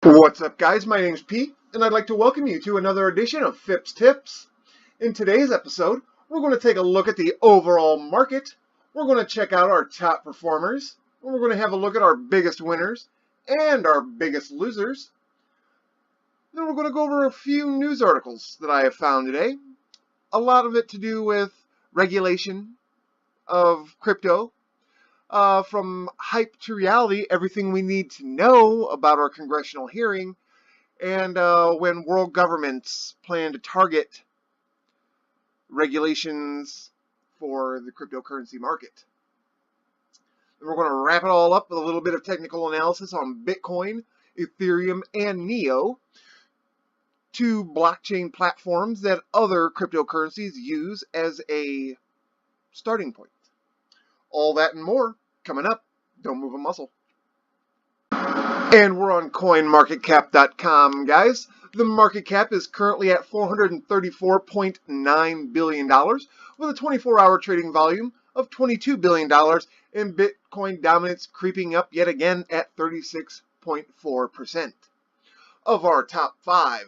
What's up, guys? My name's Pete, and I'd like to welcome you to another edition of Phipps Tips. In today's episode, we're going to take a look at the overall market, we're going to check out our top performers, and we're going to have a look at our biggest winners and our biggest losers. Then we're going to go over a few news articles that I have found today, a lot of it to do with regulation of crypto, from hype to reality, everything we need to know about our congressional hearing, and when world governments plan to target regulations for the cryptocurrency market. And we're going to wrap it all up with a little bit of technical analysis on Bitcoin, Ethereum, and Neo, two blockchain platforms that other cryptocurrencies use as a starting point. All that and more coming up. Don't move a muscle. And we're on coinmarketcap.com, guys. The market cap is currently at $434.9 billion with a 24-hour trading volume of $22 billion, and Bitcoin dominance creeping up yet again at 36.4%. Of our top five,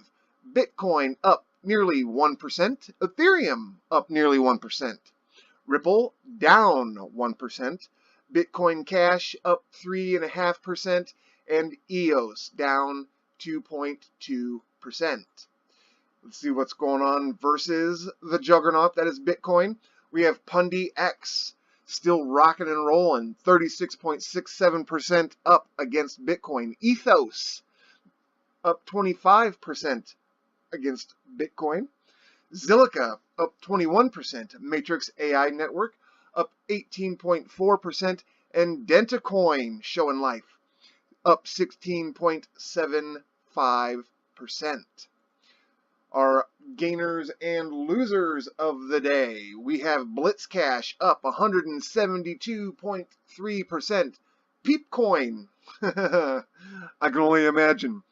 Bitcoin up nearly 1%, Ethereum up nearly 1%, Ripple down 1%, Bitcoin Cash up 3.5%, and EOS down 2.2%. Let's see what's going on versus the juggernaut that is Bitcoin. We have Pundi X still rocking and rolling, 36.67% up against Bitcoin. Ethos up 25% against Bitcoin. Zilliqa up 21%, Matrix AI Network up 18.4%, and Dentacoin showing life up 16.75%. Our gainers and losers of the day, we have Blitzcash up 172.3%, Peepcoin, I can only imagine,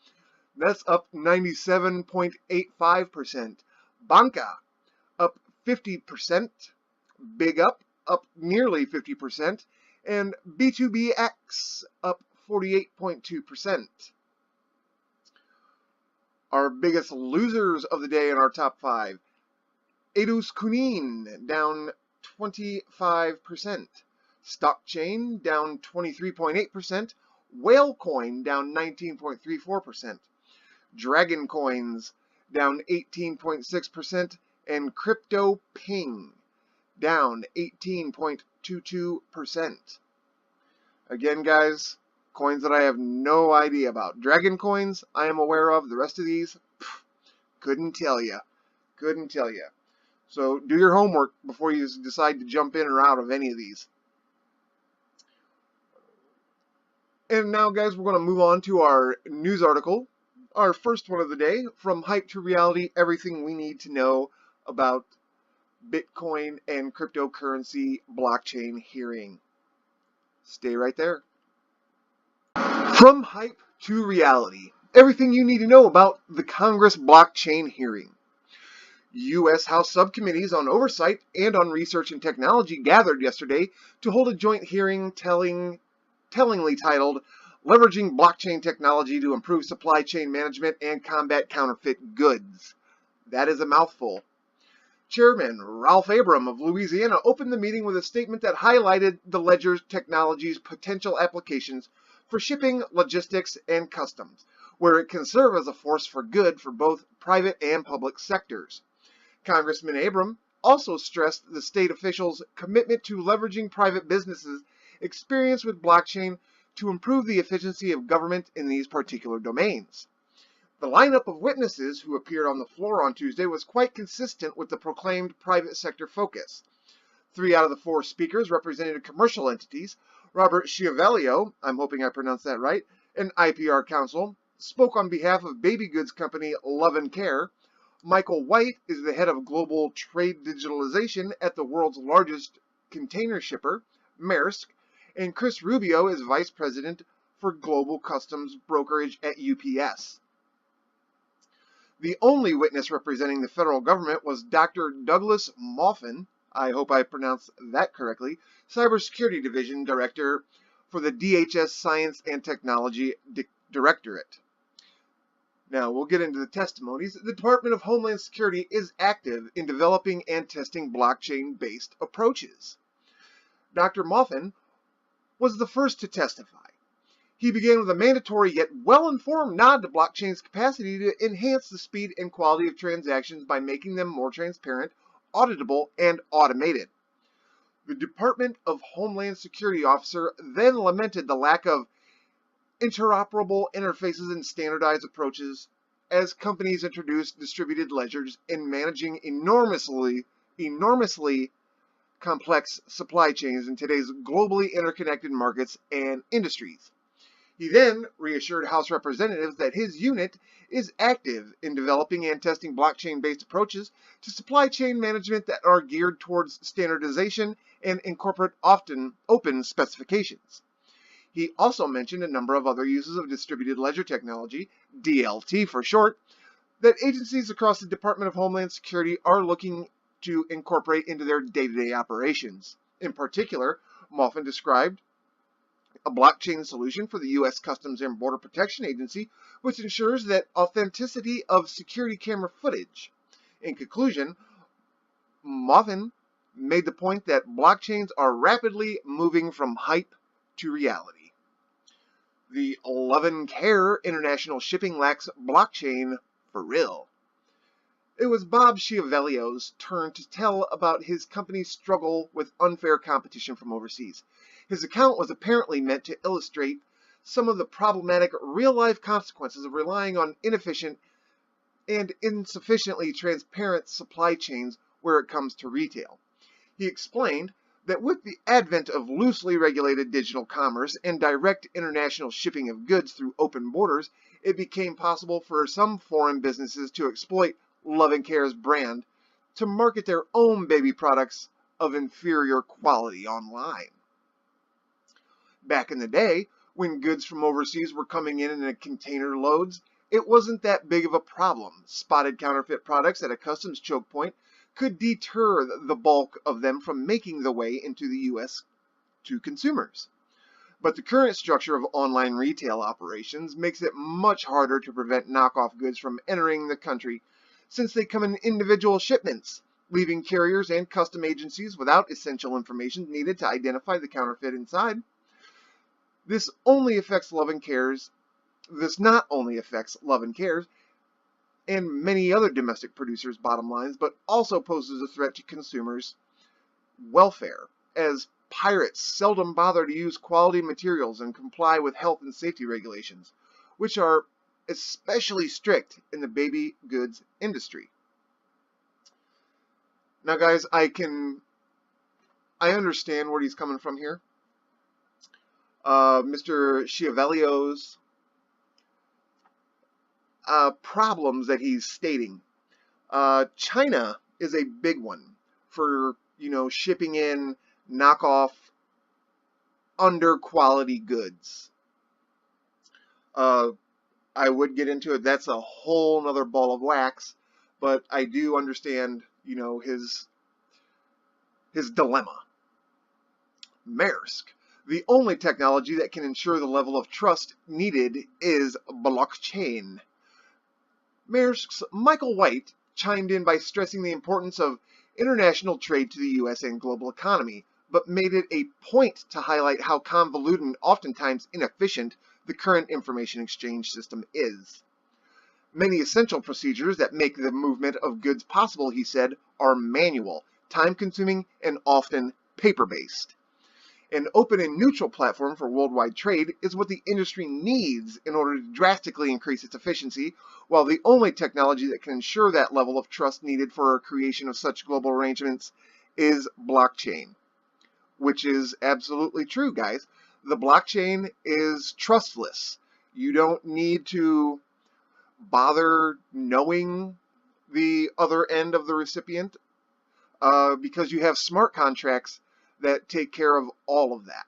that's up 97.85%. Banca up 50%, Big Up nearly 50%, and B2BX up 48.2%. Our biggest losers of the day in our top five, Edus Kunin down 25%, Stockchain down 23.8%, Whalecoin down 19.34%, Dragon Coins down 18.6%, and Crypto Ping down 18.22%. Again, guys, coins that I have no idea about. Dragon Coins, I am aware of. The rest of these, couldn't tell you. Couldn't tell you. So do your homework before you decide to jump in or out of any of these. And now, guys, we're going to move on to our news article. Our first one of the day, From Hype to Reality, Everything We Need to Know About Bitcoin and Cryptocurrency Blockchain Hearing. Stay right there. From Hype to Reality, Everything You Need to Know About the Congress Blockchain Hearing. U.S. House Subcommittees on Oversight and on Research and Technology gathered yesterday to hold a joint hearing tellingly titled Leveraging Blockchain Technology to Improve Supply Chain Management and Combat Counterfeit Goods. That is a mouthful. Chairman Ralph Abram of Louisiana opened the meeting with a statement that highlighted the Ledger technology's potential applications for shipping, logistics, and customs, where it can serve as a force for good for both private and public sectors. Congressman Abram also stressed the state officials' commitment to leveraging private businesses' experience with blockchain to improve the efficiency of government in these particular domains. The lineup of witnesses who appeared on the floor on Tuesday was quite consistent with the proclaimed private sector focus. 3 out of the 4 speakers represented commercial entities. Robert Schiavello, I'm hoping I pronounced that right, an IPR counsel, spoke on behalf of baby goods company Love & Care. Michael White is the head of global trade digitalization at the world's largest container shipper, Maersk, and Chris Rubio is vice president for global customs brokerage at UPS. The only witness representing the federal government was Dr. Douglas Moffin, I hope I pronounced that correctly, Cybersecurity Division Director for the DHS Science and Technology Directorate. Now, we'll get into the testimonies. The Department of Homeland Security is active in developing and testing blockchain-based approaches. Dr. Moffin was the first to testify. He began with a mandatory yet well-informed nod to blockchain's capacity to enhance the speed and quality of transactions by making them more transparent, auditable, and automated. The Department of Homeland Security officer then lamented the lack of interoperable interfaces and standardized approaches as companies introduced distributed ledgers in managing enormously complex supply chains in today's globally interconnected markets and industries. He then reassured House representatives that his unit is active in developing and testing blockchain-based approaches to supply chain management that are geared towards standardization and incorporate often open specifications. He also mentioned a number of other uses of distributed ledger technology, DLT for short, that agencies across the Department of Homeland Security are looking to incorporate into their day-to-day operations. In particular, Moffin described a blockchain solution for the U.S. Customs and Border Protection Agency, which ensures that authenticity of security camera footage. In conclusion, Moffin made the point that blockchains are rapidly moving from hype to reality. The Love and Care international shipping lacks blockchain for real. It was Bob Schiavelio's turn to tell about his company's struggle with unfair competition from overseas. His account was apparently meant to illustrate some of the problematic real-life consequences of relying on inefficient and insufficiently transparent supply chains where it comes to retail. He explained that with the advent of loosely regulated digital commerce and direct international shipping of goods through open borders, it became possible for some foreign businesses to exploit Love and Care's brand to market their own baby products of inferior quality online. Back in the day, when goods from overseas were coming in container loads, it wasn't that big of a problem. Spotted counterfeit products at a customs choke point could deter the bulk of them from making the way into the U.S. to consumers. But the current structure of online retail operations makes it much harder to prevent knockoff goods from entering the country, since they come in individual shipments, leaving carriers and custom agencies without essential information needed to identify the counterfeit inside. This not only affects Love and Care's and many other domestic producers' bottom lines, but also poses a threat to consumers' welfare, as pirates seldom bother to use quality materials and comply with health and safety regulations, which are especially strict in the baby goods industry. Now, guys, I understand where he's coming from here. Mr. Schiavelio's problems that he's stating. China is a big one for, shipping in knockoff, under quality goods. I would get into it. That's a whole nother ball of wax, but I do understand, his dilemma. Maersk. The only technology that can ensure the level of trust needed is blockchain. Maersk's Michael White chimed in by stressing the importance of international trade to the U.S. and global economy, but made it a point to highlight how convoluted and oftentimes inefficient the current information exchange system is. Many essential procedures that make the movement of goods possible, he said, are manual, time-consuming, and often paper-based. An open and neutral platform for worldwide trade is what the industry needs in order to drastically increase its efficiency, while the only technology that can ensure that level of trust needed for a creation of such global arrangements is blockchain. Which is absolutely true, guys. The blockchain is trustless. You don't need to bother knowing the other end of the recipient because you have smart contracts that take care of all of that.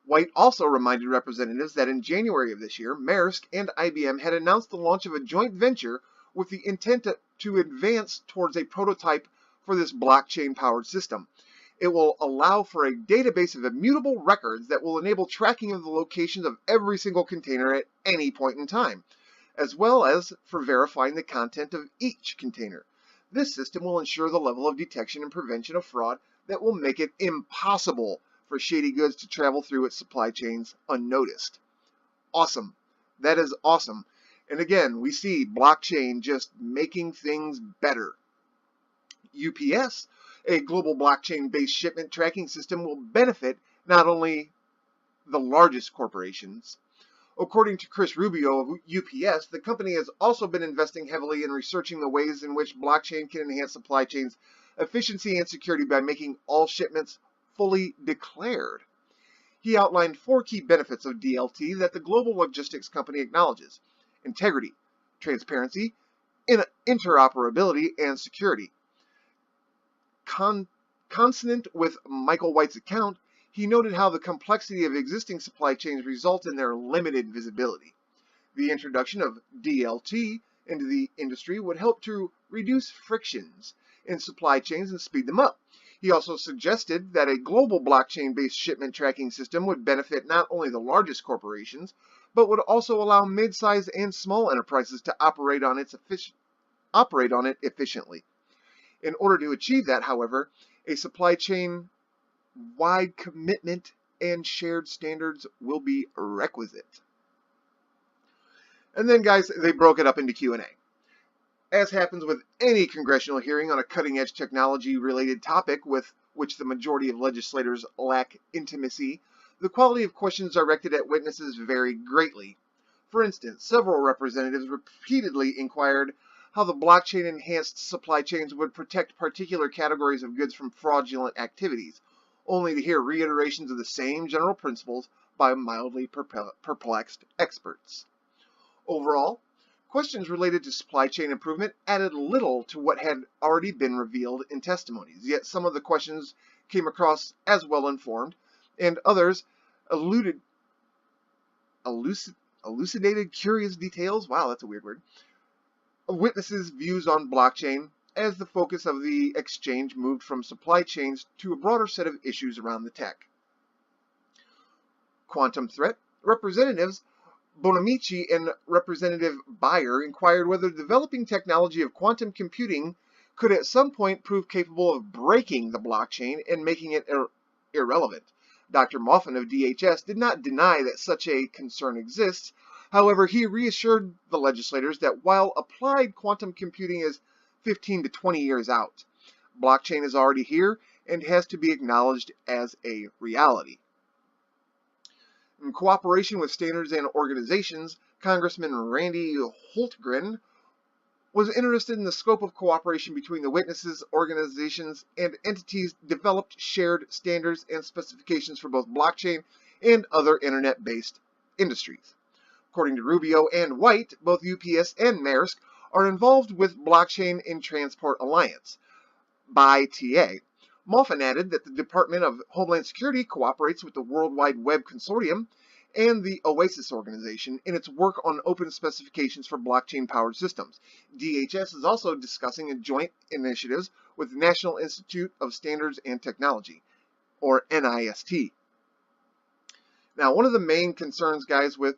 White also reminded representatives that in January of this year, Maersk and IBM had announced the launch of a joint venture with the intent to advance towards a prototype for this blockchain-powered system. It will allow for a database of immutable records that will enable tracking of the locations of every single container at any point in time. as well as for verifying the content of each container. This system will ensure the level of detection and prevention of fraud that will make it impossible for shady goods to travel through its supply chains unnoticed. Awesome. That is awesome. And again, we see blockchain just making things better. UPS, a global blockchain-based shipment tracking system, will benefit not only the largest corporations. According to Chris Rubio of UPS, the company has also been investing heavily in researching the ways in which blockchain can enhance supply chains efficiency and security by making all shipments fully declared. He outlined 4 key benefits of DLT that the global logistics company acknowledges: integrity, transparency, interoperability, and security. Consonant with Michael White's account, he noted how the complexity of existing supply chains result in their limited visibility. The introduction of DLT into the industry would help to reduce frictions in supply chains and speed them up. He also suggested that a global blockchain-based shipment tracking system would benefit not only the largest corporations, but would also allow mid-sized and small enterprises to operate on it efficiently. In order to achieve that, however, a supply chain-wide commitment and shared standards will be requisite. And then, guys, they broke it up into Q&A. As happens with any congressional hearing on a cutting-edge technology-related topic with which the majority of legislators lack intimacy, the quality of questions directed at witnesses vary greatly. For instance, several representatives repeatedly inquired how the blockchain-enhanced supply chains would protect particular categories of goods from fraudulent activities, only to hear reiterations of the same general principles by mildly perplexed experts. Overall, questions related to supply chain improvement added little to what had already been revealed in testimonies, yet some of the questions came across as well-informed, and others elucidated curious details, wow, that's a weird word, of witnesses' views on blockchain as the focus of the exchange moved from supply chains to a broader set of issues around the tech. Quantum threat. Representatives Bonamici and Representative Beyer inquired whether the developing technology of quantum computing could at some point prove capable of breaking the blockchain and making it irrelevant. Dr. Moffin of DHS did not deny that such a concern exists. However, he reassured the legislators that while applied quantum computing is 15 to 20 years out, blockchain is already here and has to be acknowledged as a reality. In cooperation with standards and organizations, Congressman Randy Holtgren was interested in the scope of cooperation between the witnesses, organizations, and entities developed shared standards and specifications for both blockchain and other internet-based industries. According to Rubio and White, both UPS and Maersk are involved with Blockchain in Transport Alliance, BY-TA. Moffin added that the Department of Homeland Security cooperates with the World Wide Web Consortium and the OASIS organization in its work on open specifications for blockchain-powered systems. DHS is also discussing a joint initiatives with the National Institute of Standards and Technology, or NIST. Now, one of the main concerns, guys, with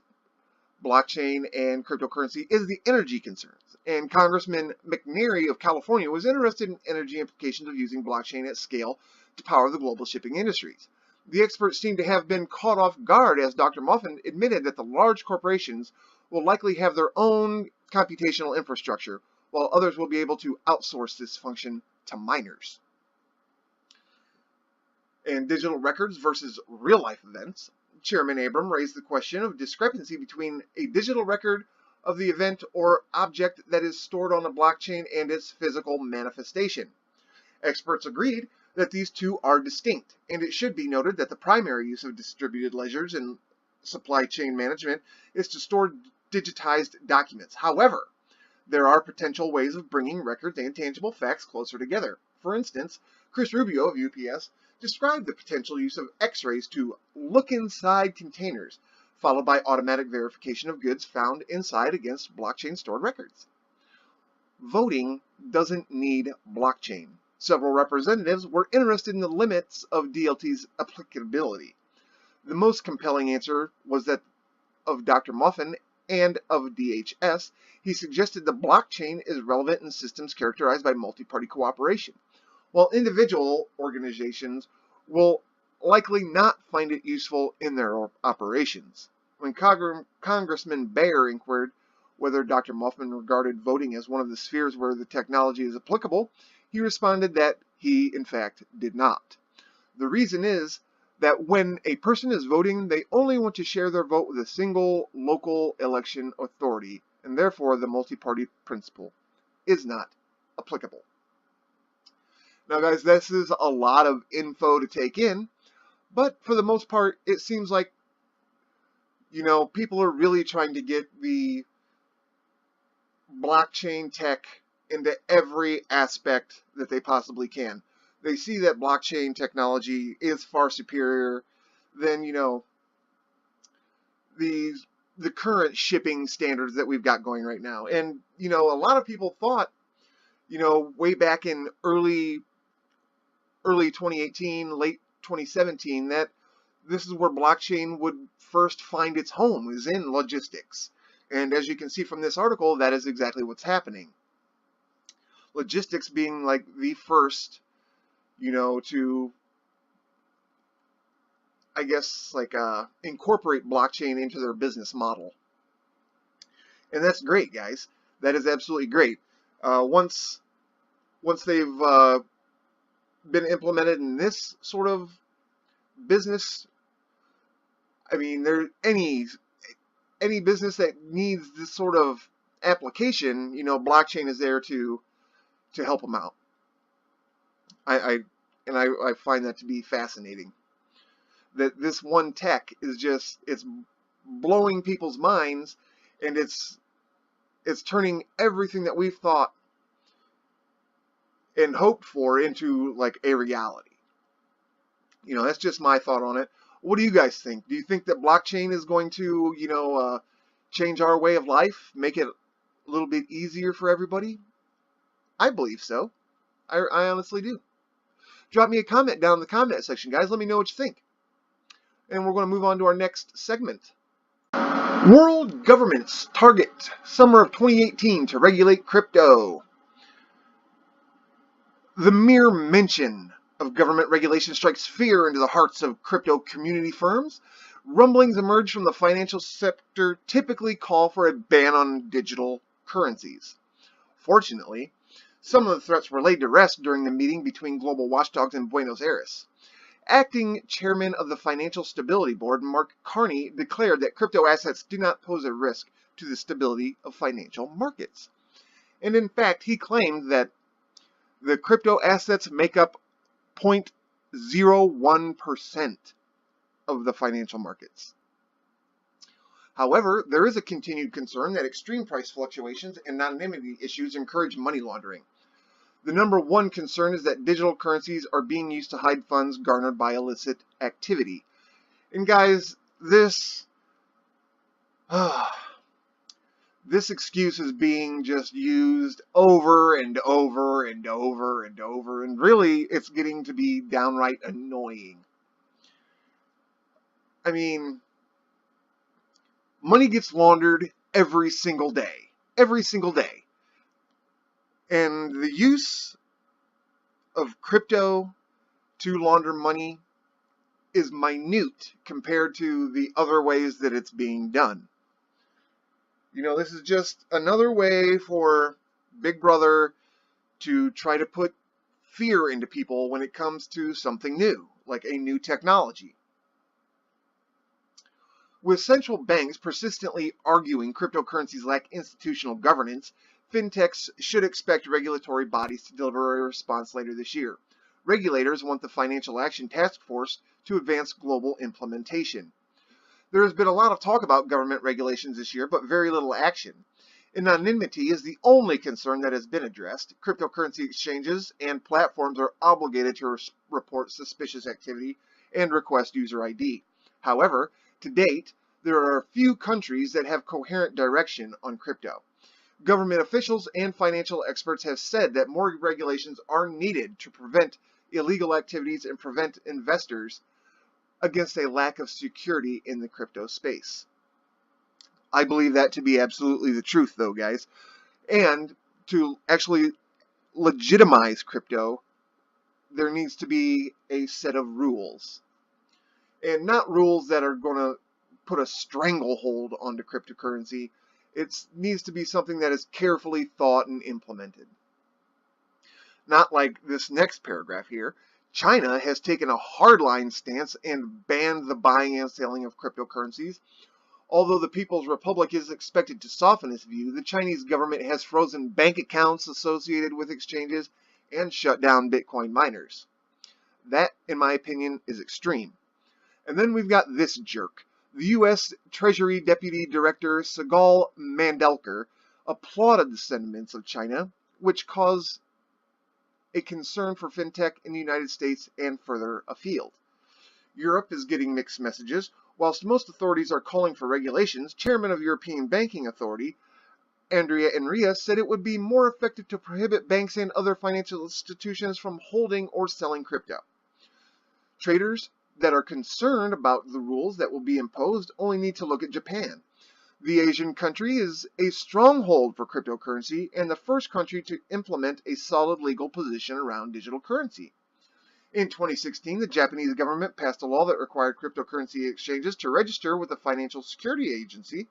blockchain and cryptocurrency is the energy concerns. And Congressman McNary of California was interested in energy implications of using blockchain at scale to power the global shipping industries. The experts seem to have been caught off guard as Dr. Moffin admitted that the large corporations will likely have their own computational infrastructure, while others will be able to outsource this function to miners. And digital records versus real-life events. Chairman Abram raised the question of discrepancy between a digital record of the event or object that is stored on a blockchain and its physical manifestation. Experts agreed that these two are distinct, and it should be noted that the primary use of distributed ledgers in supply chain management is to store digitized documents. However, there are potential ways of bringing records and tangible facts closer together. For instance, Chris Rubio of UPS described the potential use of X-rays to look inside containers, followed by automatic verification of goods found inside against blockchain-stored records. Voting doesn't need blockchain. Several representatives were interested in the limits of DLT's applicability. The most compelling answer was that of Dr. Moffin and of DHS, he suggested the blockchain is relevant in systems characterized by multi-party cooperation, while individual organizations will likely not find it useful in their operations. When Congressman Bayer inquired whether Dr. Muffman regarded voting as one of the spheres where the technology is applicable, he responded that he, in fact, did not. The reason is that when a person is voting, they only want to share their vote with a single local election authority, and therefore the multi-party principle is not applicable. Now, guys, this is a lot of info to take in, but for the most part, it seems like, people are really trying to get the blockchain tech into every aspect that they possibly can. They see that blockchain technology is far superior than, the current shipping standards that we've got going right now. And, a lot of people thought, way back in early 2018, late 2017, that this is where blockchain would first find its home, is in logistics. And as you can see from this article, that is exactly what's happening. Logistics being like the first, to, I guess, incorporate blockchain into their business model. And that's great, guys. That is absolutely great. Once they've been implemented in this sort of business, I mean, there any business that needs this sort of application, blockchain is there to help them out. I find that to be fascinating. That this one tech is it's blowing people's minds, and it's turning everything that we've thought and hoped for into like a reality. That's just my thought on it. What do you guys think? Do you think that blockchain is going to, change our way of life, make it a little bit easier for everybody? I believe so. I honestly do. Drop me a comment down in the comment section, guys. Let me know what you think. And we're going to move on to our next segment. World governments target summer of 2018 to regulate crypto. The mere mention of government regulation strikes fear into the hearts of crypto community firms. Rumblings emerge from the financial sector typically call for a ban on digital currencies. Fortunately, some of the threats were laid to rest during the meeting between global watchdogs in Buenos Aires. Acting chairman of the Financial Stability Board, Mark Carney, declared that crypto assets do not pose a risk to the stability of financial markets. And in fact, he claimed that the crypto assets make up 0.01% of the financial markets. However, there is a continued concern that extreme price fluctuations and anonymity issues encourage money laundering. The number one concern is that digital currencies are being used to hide funds garnered by illicit activity. And guys, this excuse is being just used over and over and over and over, and really it's getting to be downright annoying. I mean, money gets laundered every single day. Every single day. And the use of crypto to launder money is minute compared to the other ways that it's being done. This is just another way for Big Brother to try to put fear into people when it comes to something new, like a new technology. With central banks persistently arguing cryptocurrencies lack institutional governance, fintechs should expect regulatory bodies to deliver a response later this year. Regulators want the Financial Action Task Force to advance global implementation. There has been a lot of talk about government regulations this year, but very little action. Anonymity is the only concern that has been addressed. Cryptocurrency exchanges and platforms are obligated to report suspicious activity and request user ID. However, to date, there are a few countries that have coherent direction on crypto. Government officials and financial experts have said that more regulations are needed to prevent illegal activities and prevent investors against a lack of security in the crypto space. I believe that to be absolutely the truth, though, guys. And to actually legitimize crypto, there needs to be a set of rules. And not rules that are going to put a stranglehold onto cryptocurrency. It needs to be something that is carefully thought and implemented. Not like this next paragraph here. China has taken a hardline stance and banned the buying and selling of cryptocurrencies. Although the People's Republic is expected to soften its view, the Chinese government has frozen bank accounts associated with exchanges and shut down Bitcoin miners. That, in my opinion, is extreme. And then we've got this jerk. The U.S. Treasury Deputy Director Sigal Mandelker applauded the sentiments of China, which caused a concern for fintech in the United States and further afield. Europe is getting mixed messages. Whilst most authorities are calling for regulations, Chairman of the European Banking Authority, Andrea Enria, said it would be more effective to prohibit banks and other financial institutions from holding or selling crypto. Traders that are concerned about the rules that will be imposed only need to look at Japan. The Asian country is a stronghold for cryptocurrency and the first country to implement a solid legal position around digital currency. In 2016, the Japanese government passed a law that required cryptocurrency exchanges to register with the Financial Security Agency.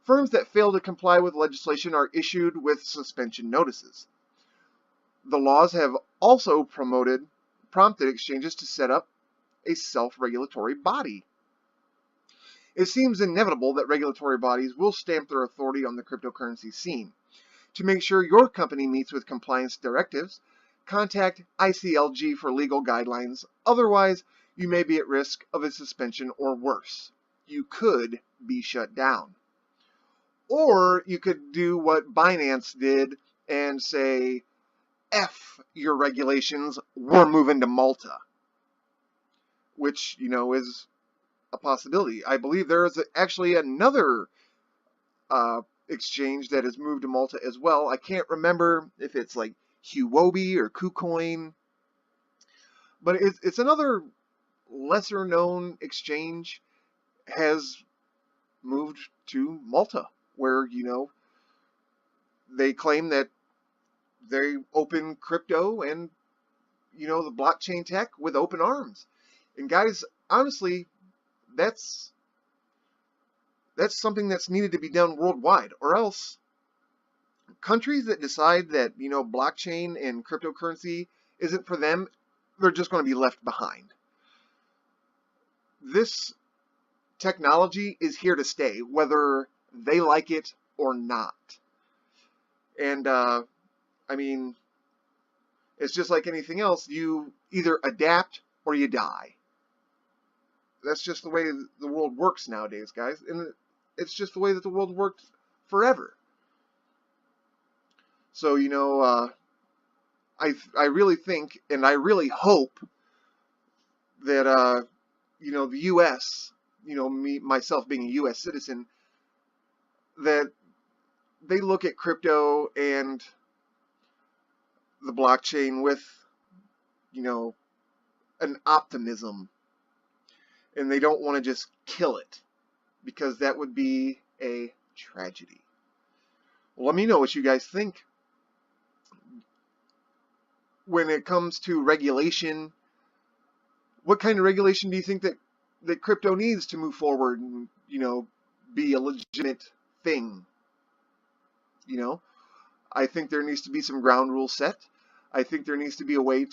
Firms that fail to comply with legislation are issued with suspension notices. The laws have also prompted exchanges to set up a self-regulatory body. It seems inevitable that regulatory bodies will stamp their authority on the cryptocurrency scene. To make sure your company meets with compliance directives, contact ICLG for legal guidelines. Otherwise, you may be at risk of a suspension or worse. You could be shut down. Or you could do what Binance did and say, F your regulations, we're moving to Malta. Which, is a possibility. I believe there is actually another exchange that has moved to Malta as well. I can't remember if it's like Huobi or KuCoin, but it's another lesser known exchange has moved to Malta, where they claim that they open crypto and the blockchain tech with open arms. And guys, honestly, that's something that's needed to be done worldwide, or else countries that decide that blockchain and cryptocurrency isn't for them, they're just going to be left behind. This technology is here to stay, whether they like it or not. And it's just like anything else. You either adapt or you die. That's just the way the world works nowadays, guys. And it's just the way that the world worked forever. So, I really think, and I really hope that, the U.S., myself being a U.S. citizen, that they look at crypto and the blockchain with, an optimism. And they don't want to just kill it, because that would be a tragedy. Well, let me know what you guys think. When it comes to regulation, what kind of regulation do you think that crypto needs to move forward and, be a legitimate thing? I think there needs to be some ground rules set. I think there needs to be a way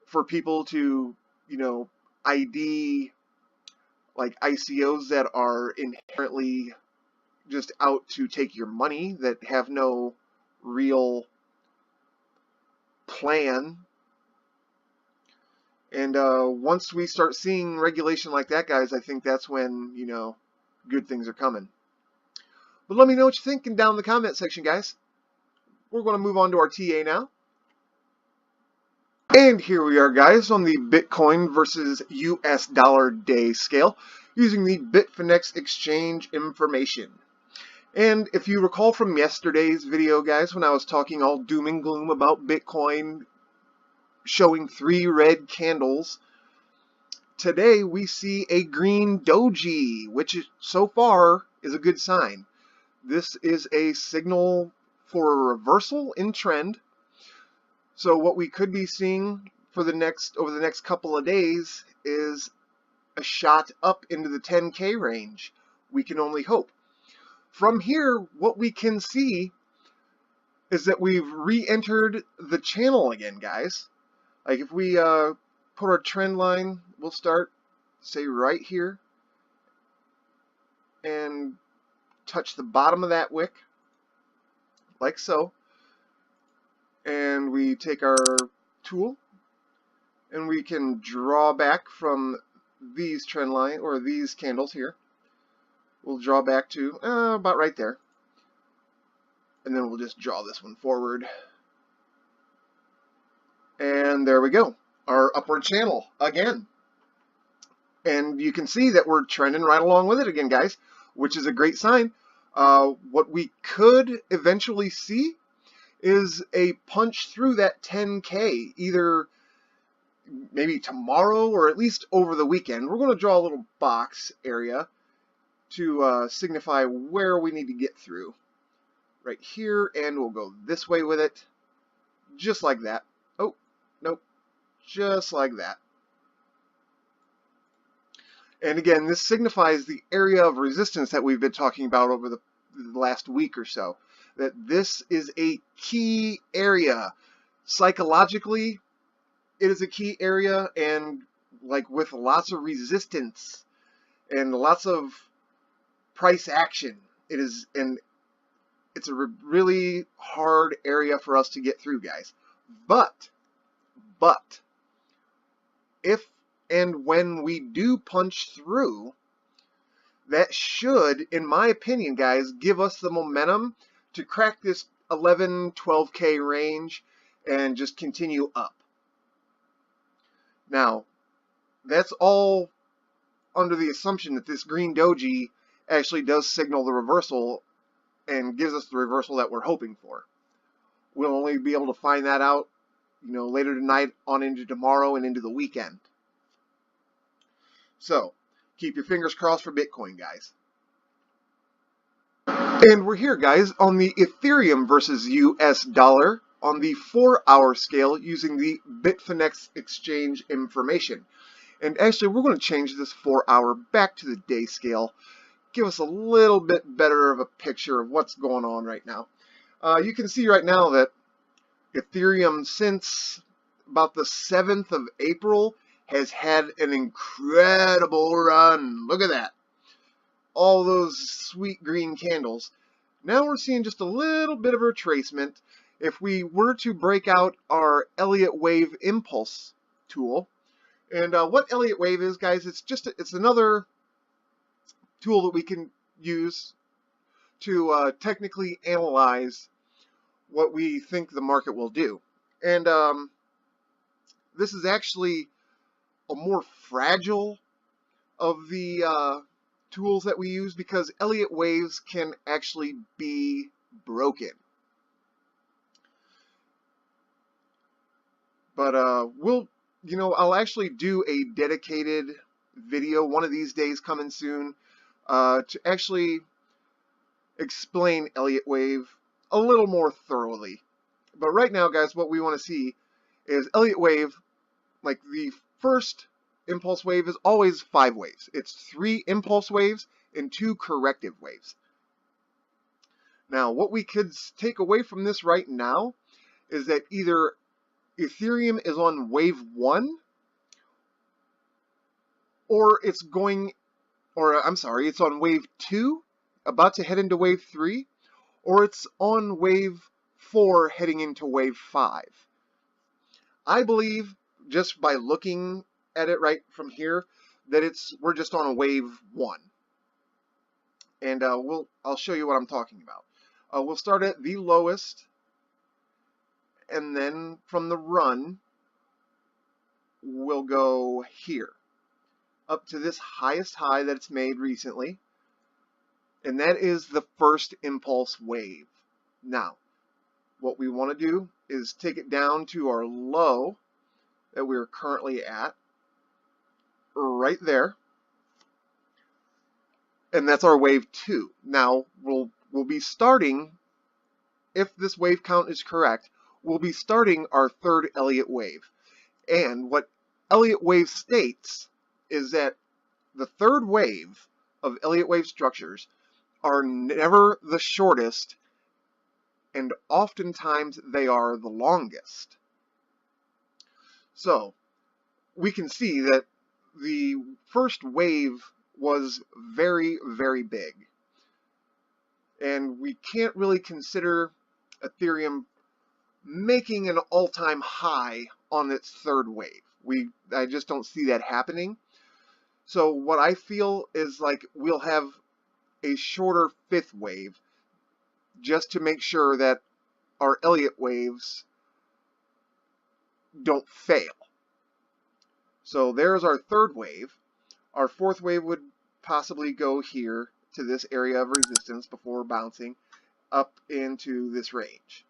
for people to, ID like ICOs that are inherently just out to take your money, that have no real plan. And once we start seeing regulation like that, guys, I think that's when, good things are coming. But let me know what you're thinking down in the comment section, guys. We're going to move on to our TA now. And here we are, guys, on the Bitcoin versus US dollar day scale using the Bitfinex exchange information. And if you recall from yesterday's video, guys, when I was talking all doom and gloom about Bitcoin showing 3 red candles today we see a green doji, which is, so far is a good sign. This is a signal for a reversal in trend. So what we could be seeing for over the next couple of days is a shot up into the 10K range. We can only hope. From here, what we can see is that we've re-entered the channel again, guys. Like if we put our trend line, we'll start, say, right here and touch the bottom of that wick, like so. And we take our tool and we can draw back from these trend line, or these candles here. We'll draw back to about right there. And then we'll just draw this one forward. And there we go. Our upward channel again. And you can see that we're trending right along with it again, guys, which is a great sign. What we could eventually see is a punch through that 10K, either maybe tomorrow or at least over the weekend. We're going to draw a little box area to signify where we need to get through. Right here, and we'll go this way with it, just like that. Oh, nope, just like that. And again, this signifies the area of resistance that we've been talking about over the last week or so. That this is a key area. Psychologically, it is a key area, and like with lots of resistance and lots of price action, it is, and it's a really hard area for us to get through, guys. But if and when we do punch through, that should, in my opinion, guys, give us the momentum to crack this 11, 12K range and just continue up. Now, that's all under the assumption that this green doji actually does signal the reversal and gives us the reversal that we're hoping for. We'll only be able to find that out, later tonight on into tomorrow and into the weekend. So, keep your fingers crossed for Bitcoin, guys. And we're here, guys, on the Ethereum versus US dollar on the 4-hour scale using the Bitfinex exchange information. And actually, we're going to change this 4-hour back to the day scale. Give us a little bit better of a picture of what's going on right now. You can see right now that Ethereum, since about the 7th of April, has had an incredible run. Look at that. All those sweet green candles. Now we're seeing just a little bit of a retracement. If we were to break out our Elliott Wave Impulse tool, and what Elliott Wave is, guys, it's another tool that we can use to technically analyze what we think the market will do. And this is actually a more fragile of the tools that we use, because Elliott waves can actually be broken. But I'll actually do a dedicated video one of these days coming soon to actually explain Elliott wave a little more thoroughly. But right now, guys, what we want to see is Elliott wave, like the first impulse wave is always 5 waves. It's 3 impulse waves and 2 corrective waves. Now, what we could take away from this right now is that either Ethereum is on wave 1, or it's on wave 2, about to head into wave 3, or it's on wave 4 heading into wave 5. I believe, just by looking at it right from here, that we're just on a wave 1. And I'll show you what I'm talking about. We'll start at the lowest, and then from the run, we'll go here, up to this highest high that it's made recently, and that is the first impulse wave. Now, what we want to do is take it down to our low that we're currently at, right there, and that's our wave 2. Now we'll be starting, if this wave count is correct, we'll be starting our third Elliott wave. And what Elliott wave states is that the third wave of Elliott wave structures are never the shortest, and oftentimes they are the longest. So we can see that the first wave was very, very big. And we can't really consider Ethereum making an all-time high on its third wave. I just don't see that happening. So what I feel is like we'll have a shorter fifth wave just to make sure that our Elliott waves don't fail. So there's our third wave. Our fourth wave would possibly go here to this area of resistance before bouncing up into this range.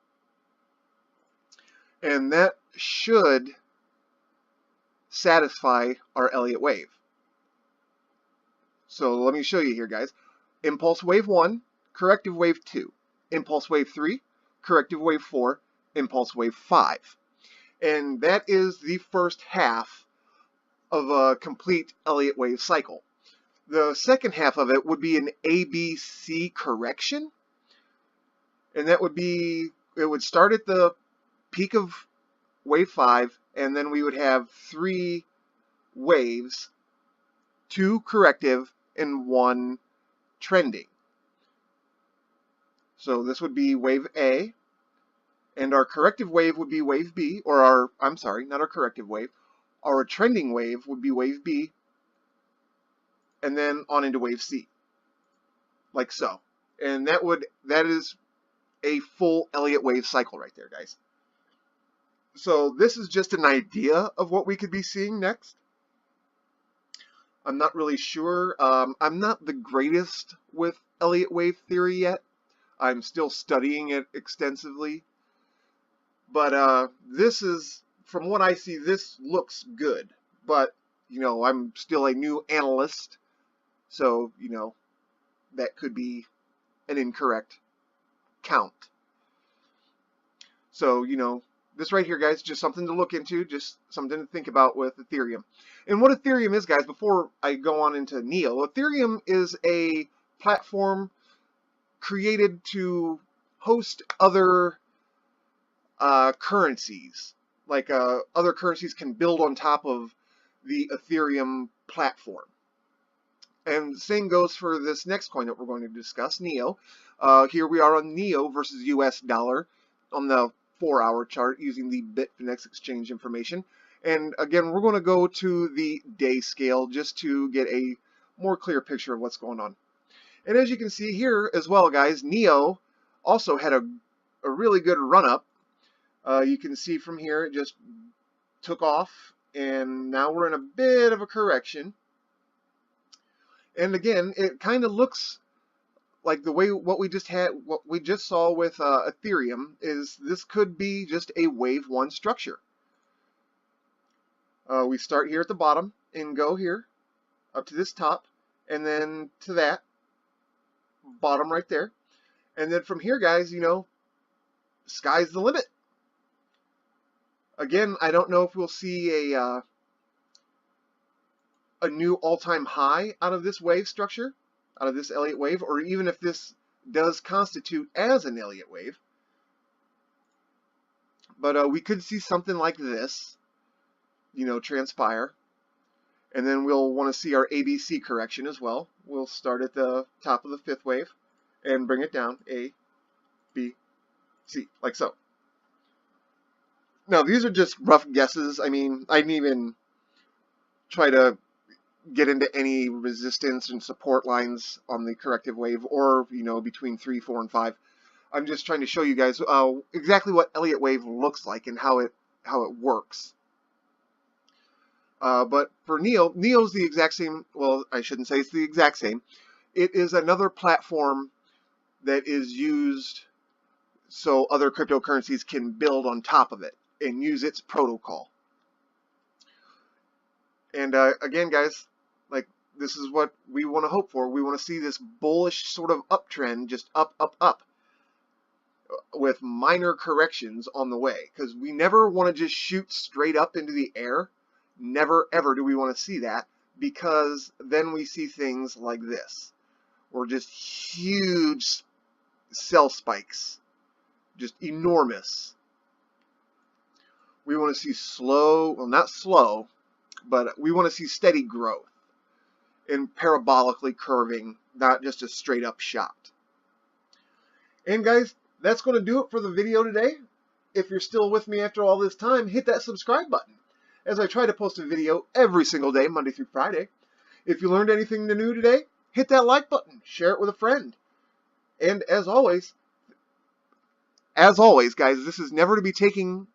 And that should satisfy our Elliott wave. So let me show you here, guys. Impulse wave 1, corrective wave 2. Impulse wave 3, corrective wave 4, impulse wave 5. And that is the first half of a complete Elliott wave cycle. The second half of it would be an ABC correction. And that would be, it would start at the peak of wave 5, and then we would have 3 waves, 2 corrective and 1 trending. So this would be wave A, and our corrective wave would be wave B, or our, I'm sorry, not our corrective wave, our trending wave would be wave B, and then on into wave C, like so. And that is a full Elliott wave cycle right there, guys. So this is just an idea of what we could be seeing next. I'm not really sure. I'm not the greatest with Elliott wave theory yet. I'm still studying it extensively. But this is, from what I see, this looks good. But, you know, I'm still a new analyst. So, you know, that could be an incorrect count. So, you know, this right here, guys, just something to look into, just something to think about with Ethereum. And what Ethereum is, guys, before I go on into Neo, Ethereum is a platform created to host other currencies. Like other currencies can build on top of the Ethereum platform. And the same goes for this next coin that we're going to discuss, Neo. Here we are on Neo versus US dollar on the 4-hour chart using the Bitfinex exchange information. And again, we're going to go to the day scale just to get a more clear picture of what's going on. And as you can see here as well, guys, Neo also had a really good run up. You can see from here it just took off, and now we're in a bit of a correction. And again, it kind of looks like the way what we just saw with Ethereum is this could be just a wave 1 structure. We start here at the bottom and go here up to this top, and then to that bottom right there, and then from here, guys, you know, sky's the limit. Again, I don't know if we'll see a new all-time high out of this wave structure, out of this Elliott wave, or even if this does constitute as an Elliott wave. But we could see something like this, you know, transpire. And then we'll want to see our ABC correction as well. We'll start at the top of the 5th wave and bring it down, A, B, C, like so. Now, these are just rough guesses. I mean, I didn't even try to get into any resistance and support lines on the corrective wave, or, you know, between 3, 4, and 5. I'm just trying to show you guys exactly what Elliott wave looks like and how it works. But for Neo's the exact same. Well, I shouldn't say it's the exact same. It is another platform that is used so other cryptocurrencies can build on top of it and use its protocol. And again, guys, like, this is what we want to hope for. We want to see this bullish sort of uptrend, just up, up, up, with minor corrections on the way, because we never want to just shoot straight up into the air. Never ever do we want to see that, because then we see things like this, or just huge sell spikes, just enormous. We want to see slow, well, not slow, but we want to see steady growth and parabolically curving, not just a straight up shot. And guys, that's going to do it for the video today. If you're still with me after all this time, hit that subscribe button, as I try to post a video every single day, Monday through Friday. If you learned anything new today, hit that like button, share it with a friend. And as always, guys, this is never to be taken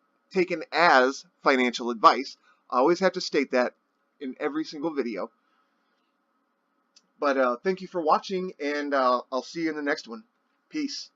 as financial advice. I always have to state that in every single video. But thank you for watching, and I'll see you in the next one. Peace.